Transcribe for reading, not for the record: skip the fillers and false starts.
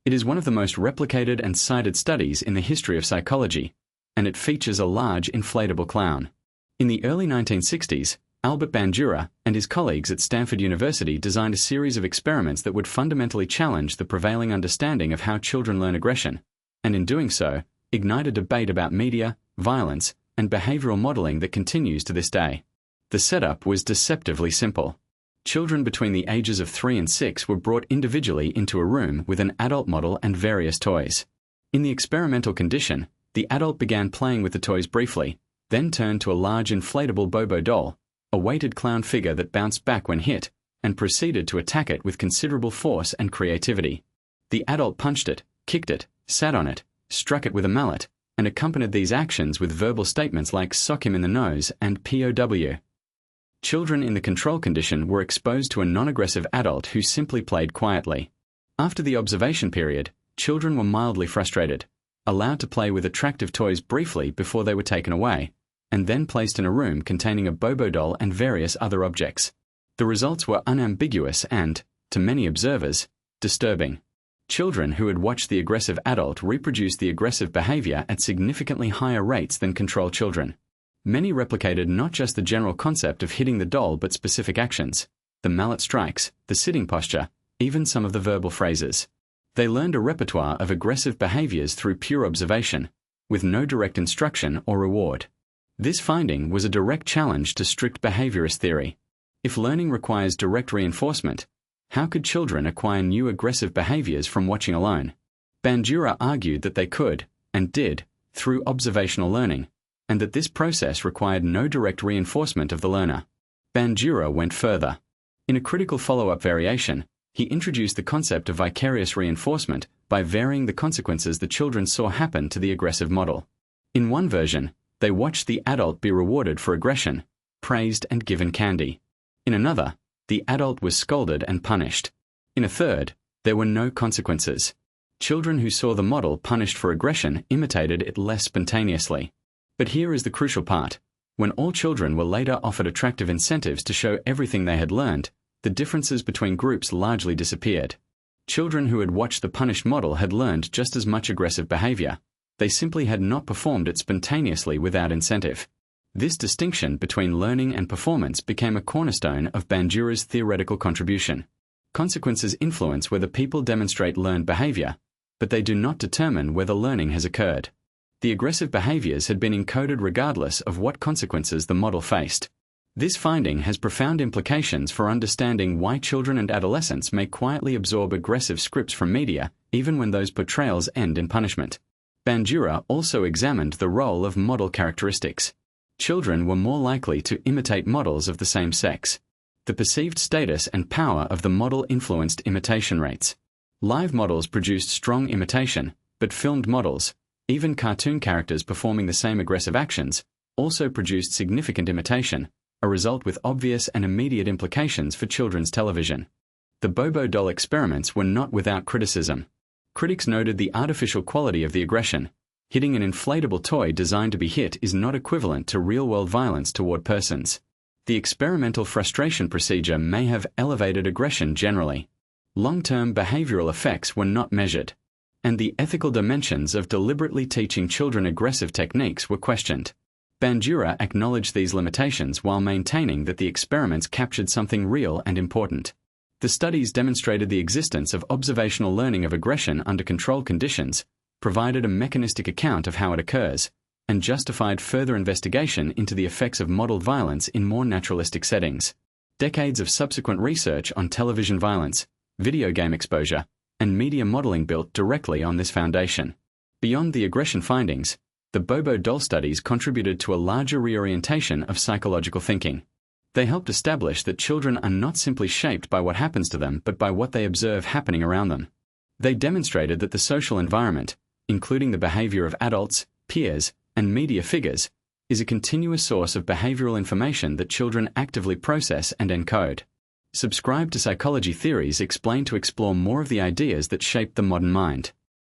It is one of the most replicated and cited studies in the history of psychology, and it features a large inflatable clown. In the early 1960s, Albert Bandura and his colleagues at Stanford University designed a series of experiments that would fundamentally challenge the prevailing understanding of how children learn aggression, and in doing so, ignite a debate about media, violence, and behavioral modeling that continues to this day. The setup was deceptively simple. Children between the ages of 3 and 6 were brought individually into a room with an adult model and various toys. In the experimental condition, the adult began playing with the toys briefly, then turned to a large inflatable Bobo Doll, a weighted clown figure that bounced back when hit, and proceeded to attack it with considerable force and creativity. The adult punched it, kicked it, sat on it, struck it with a mallet, and accompanied these actions with verbal statements like "sock him in the nose" and "POW." Children in the control condition were exposed to a non-aggressive adult who simply played quietly. After the observation period, children were mildly frustrated, allowed to play with attractive toys briefly before they were taken away, and then placed in a room containing a Bobo doll and various other objects. The results were unambiguous and, to many observers, disturbing. Children who had watched the aggressive adult reproduced the aggressive behavior at significantly higher rates than control children. Many replicated not just the general concept of hitting the doll but specific actions, the mallet strikes, the sitting posture, even some of the verbal phrases. They learned a repertoire of aggressive behaviors through pure observation, with no direct instruction or reward. This finding was a direct challenge to strict behaviorist theory. If learning requires direct reinforcement, how could children acquire new aggressive behaviors from watching alone? Bandura argued that they could, and did, through observational learning, and that this process required no direct reinforcement of the learner. Bandura went further. In a critical follow-up variation, he introduced the concept of vicarious reinforcement by varying the consequences the children saw happen to the aggressive model. In one version, they watched the adult be rewarded for aggression, praised and given candy. In another, the adult was scolded and punished. In a third, there were no consequences. Children who saw the model punished for aggression imitated it less spontaneously. But here is the crucial part. When all children were later offered attractive incentives to show everything they had learned, the differences between groups largely disappeared. Children who had watched the punished model had learned just as much aggressive behavior. They simply had not performed it spontaneously without incentive. This distinction between learning and performance became a cornerstone of Bandura's theoretical contribution. Consequences influence whether people demonstrate learned behavior, but they do not determine whether learning has occurred. The aggressive behaviors had been encoded regardless of what consequences the model faced. This finding has profound implications for understanding why children and adolescents may quietly absorb aggressive scripts from media, even when those portrayals end in punishment. Bandura also examined the role of model characteristics. Children were more likely to imitate models of the same sex. The perceived status and power of the model influenced imitation rates. Live models produced strong imitation, but filmed models, even cartoon characters performing the same aggressive actions, also produced significant imitation, a result with obvious and immediate implications for children's television. The Bobo Doll experiments were not without criticism. Critics noted the artificial quality of the aggression. Hitting an inflatable toy designed to be hit is not equivalent to real-world violence toward persons. The experimental frustration procedure may have elevated aggression generally. Long-term behavioral effects were not measured, and the ethical dimensions of deliberately teaching children aggressive techniques were questioned. Bandura acknowledged these limitations while maintaining that the experiments captured something real and important. The studies demonstrated the existence of observational learning of aggression under controlled conditions, provided a mechanistic account of how it occurs, and justified further investigation into the effects of modeled violence in more naturalistic settings. Decades of subsequent research on television violence, video game exposure, and media modeling built directly on this foundation. Beyond the aggression findings, the Bobo Doll studies contributed to a larger reorientation of psychological thinking. They helped establish that children are not simply shaped by what happens to them but by what they observe happening around them. They demonstrated that the social environment, including the behavior of adults, peers, and media figures, is a continuous source of behavioral information that children actively process and encode. Subscribe to Psychology Theories Explained to explore more of the ideas that shape the modern mind.